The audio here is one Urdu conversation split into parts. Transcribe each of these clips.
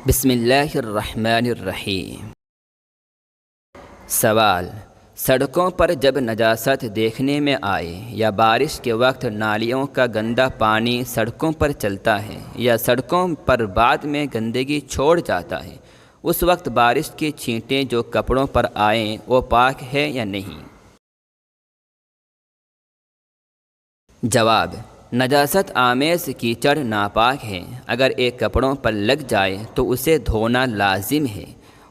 بسم اللہ الرحمن الرحیم۔ سوال: سڑکوں پر جب نجاست دیکھنے میں آئے یا بارش کے وقت نالیوں کا گندا پانی سڑکوں پر چلتا ہے یا سڑکوں پر بعد میں گندگی چھوڑ جاتا ہے، اس وقت بارش کی چھینٹیں جو کپڑوں پر آئیں وہ پاک ہے یا نہیں؟ جواب: نجاست آمیز کیچڑ ناپاک ہے۔ اگر ایک کپڑوں پر لگ جائے تو اسے دھونا لازم ہے،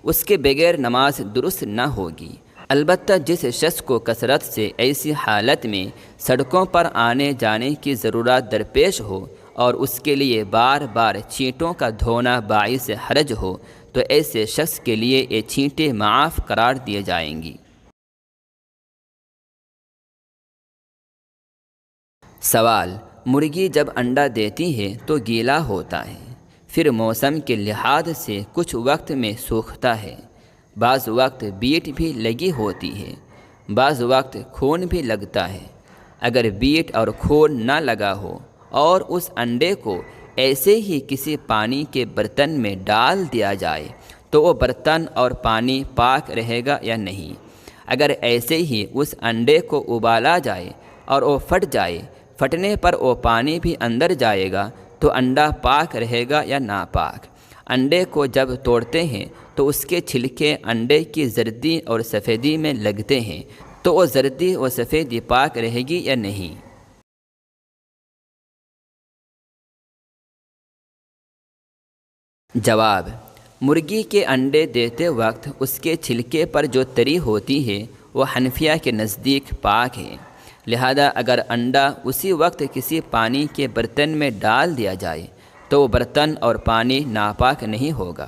اس کے بغیر نماز درست نہ ہوگی۔ البتہ جس شخص کو کثرت سے ایسی حالت میں سڑکوں پر آنے جانے کی ضرورت درپیش ہو اور اس کے لیے بار بار چھینٹوں کا دھونا باعث حرج ہو تو ایسے شخص کے لیے یہ چھینٹیں معاف قرار دیے جائیں گی۔ سوال: مرغی جب انڈا دیتی ہے تو گیلا ہوتا ہے، پھر موسم کے لحاظ سے کچھ وقت میں سوکھتا ہے، بعض وقت بیٹ بھی لگی ہوتی ہے، بعض وقت خون بھی لگتا ہے۔ اگر بیٹ اور خون نہ لگا ہو اور اس انڈے کو ایسے ہی کسی پانی کے برتن میں ڈال دیا جائے تو وہ برتن اور پانی پاک رہے گا یا نہیں؟ اگر ایسے ہی اس انڈے کو ابالا جائے اور وہ پھٹ جائے، پھٹنے پر وہ پانی بھی اندر جائے گا تو انڈا پاک رہے گا یا ناپاک؟ انڈے کو جب توڑتے ہیں تو اس کے چھلکے انڈے کی زردی اور سفیدی میں لگتے ہیں تو وہ زردی و سفیدی پاک رہے گی یا نہیں؟ جواب: مرغی کے انڈے دیتے وقت اس کے چھلکے پر جو تری ہوتی ہے وہ حنفیہ کے نزدیک پاک ہے، لہذا اگر انڈا اسی وقت کسی پانی کے برتن میں ڈال دیا جائے تو وہ برتن اور پانی ناپاک نہیں ہوگا،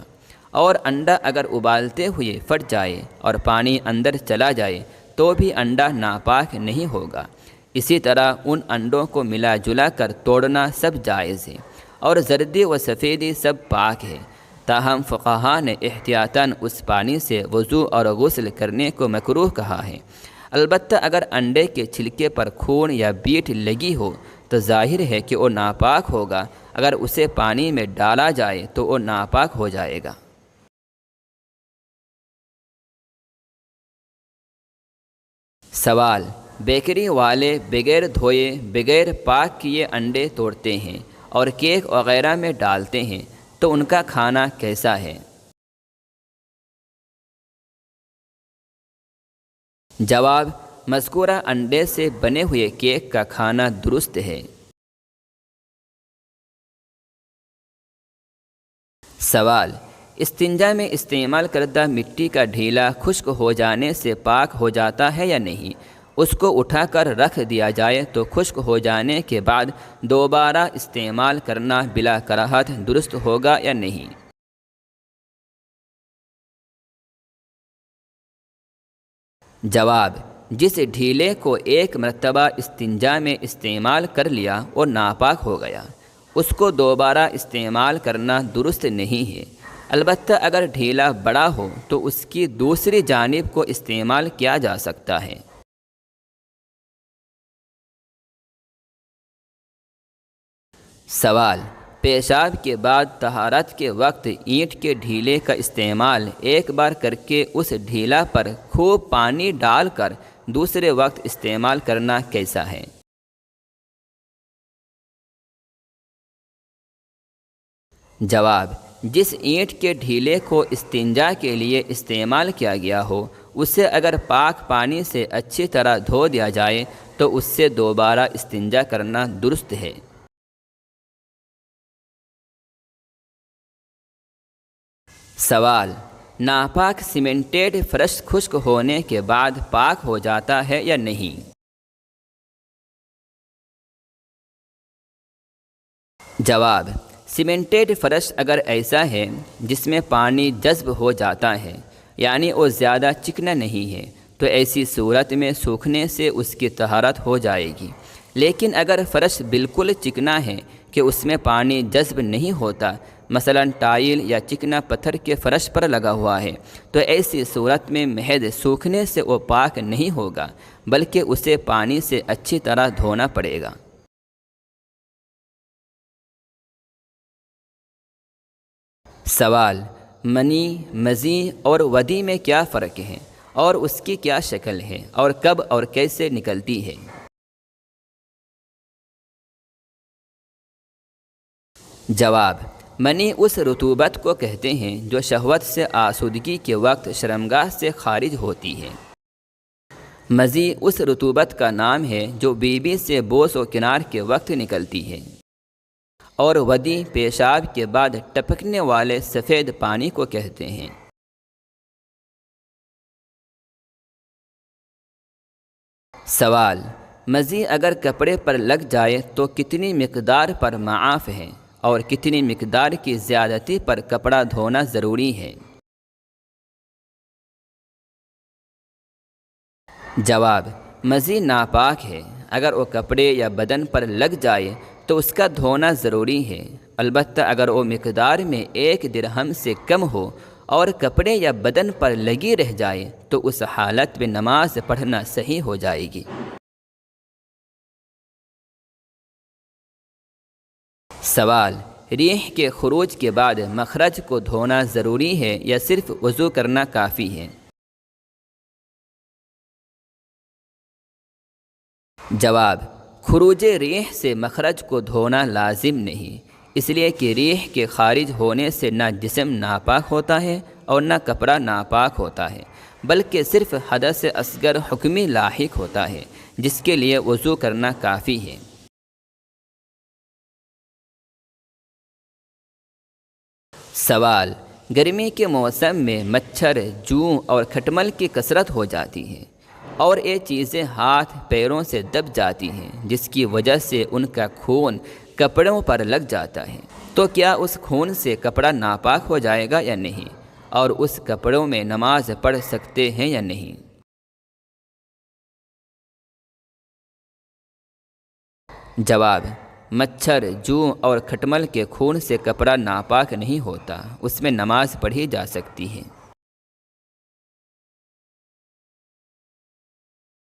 اور انڈا اگر ابالتے ہوئے پھٹ جائے اور پانی اندر چلا جائے تو بھی انڈا ناپاک نہیں ہوگا۔ اسی طرح ان انڈوں کو ملا جلا کر توڑنا سب جائز ہے اور زردی و سفیدی سب پاک ہے، تاہم فقہا نے احتیاطاً اس پانی سے وضو اور غسل کرنے کو مکروہ کہا ہے۔ البتہ اگر انڈے کے چھلکے پر خون یا بیٹ لگی ہو تو ظاہر ہے کہ وہ ناپاک ہوگا، اگر اسے پانی میں ڈالا جائے تو وہ ناپاک ہو جائے گا۔ سوال: بیکری والے بغیر دھوئے بغیر پاک کیے انڈے توڑتے ہیں اور کیک وغیرہ میں ڈالتے ہیں تو ان کا کھانا کیسا ہے؟ جواب: مذکورہ انڈے سے بنے ہوئے کیک کا کھانا درست ہے۔ سوال: استنجا میں استعمال کردہ مٹی کا ڈھیلا خشک ہو جانے سے پاک ہو جاتا ہے یا نہیں؟ اس کو اٹھا کر رکھ دیا جائے تو خشک ہو جانے کے بعد دوبارہ استعمال کرنا بلا کراہت درست ہوگا یا نہیں؟ جواب: جس ڈھیلے کو ایک مرتبہ استنجا میں استعمال کر لیا وہ ناپاک ہو گیا، اس کو دوبارہ استعمال کرنا درست نہیں ہے۔ البتہ اگر ڈھیلا بڑا ہو تو اس کی دوسری جانب کو استعمال کیا جا سکتا ہے۔ سوال: پیشاب کے بعد طہارت کے وقت اینٹ کے ڈھیلے کا استعمال ایک بار کر کے اس ڈھیلا پر خوب پانی ڈال کر دوسرے وقت استعمال کرنا کیسا ہے؟ جواب: جس اینٹ کے ڈھیلے کو استنجا کے لیے استعمال کیا گیا ہو اسے اگر پاک پانی سے اچھی طرح دھو دیا جائے تو اس سے دوبارہ استنجا کرنا درست ہے۔ سوال: ناپاک سیمنٹڈ فرش خشک ہونے کے بعد پاک ہو جاتا ہے یا نہیں؟ جواب: سیمنٹڈ فرش اگر ایسا ہے جس میں پانی جذب ہو جاتا ہے، یعنی وہ زیادہ چکنا نہیں ہے، تو ایسی صورت میں سوکھنے سے اس کی طہارت ہو جائے گی۔ لیکن اگر فرش بالکل چکنا ہے کہ اس میں پانی جذب نہیں ہوتا، مثلا ٹائل یا چکنا پتھر کے فرش پر لگا ہوا ہے، تو ایسی صورت میں محض سوکھنے سے وہ پاک نہیں ہوگا بلکہ اسے پانی سے اچھی طرح دھونا پڑے گا۔ سوال: منی، مزی اور ودی میں کیا فرق ہے اور اس کی کیا شکل ہے اور کب اور کیسے نکلتی ہے؟ جواب: منی اس رطوبت کو کہتے ہیں جو شہوت سے آسودگی کے وقت شرمگاہ سے خارج ہوتی ہے۔ مزی اس رطوبت کا نام ہے جو بیوی سے بوس و کنار کے وقت نکلتی ہے۔ اور ودی پیشاب کے بعد ٹپکنے والے سفید پانی کو کہتے ہیں۔ سوال: مزی اگر کپڑے پر لگ جائے تو کتنی مقدار پر معاف ہے اور کتنی مقدار کی زیادتی پر کپڑا دھونا ضروری ہے؟ جواب: مزی ناپاک ہے۔ اگر وہ کپڑے یا بدن پر لگ جائے تو اس کا دھونا ضروری ہے، البتہ اگر وہ مقدار میں 1 درہم سے کم ہو اور کپڑے یا بدن پر لگی رہ جائے تو اس حالت میں نماز پڑھنا صحیح ہو جائے گی۔ سوال: ریح کے خروج کے بعد مخرج کو دھونا ضروری ہے یا صرف وضو کرنا کافی ہے؟ جواب: خروج ریح سے مخرج کو دھونا لازم نہیں، اس لیے کہ ریح کے خارج ہونے سے نہ جسم ناپاک ہوتا ہے اور نہ کپڑا ناپاک ہوتا ہے، بلکہ صرف حدث اصغر حکمی لاحق ہوتا ہے جس کے لیے وضو کرنا کافی ہے۔ سوال: گرمی کے موسم میں مچھر، جوں اور کھٹمل کی کثرت ہو جاتی ہے اور یہ چیزیں ہاتھ پیروں سے دب جاتی ہیں جس کی وجہ سے ان کا خون کپڑوں پر لگ جاتا ہے، تو کیا اس خون سے کپڑا ناپاک ہو جائے گا یا نہیں، اور اس کپڑوں میں نماز پڑھ سکتے ہیں یا نہیں؟ جواب: مچھر، جوں اور کھٹمل کے خون سے کپڑا ناپاک نہیں ہوتا، اس میں نماز پڑھی جا سکتی ہے۔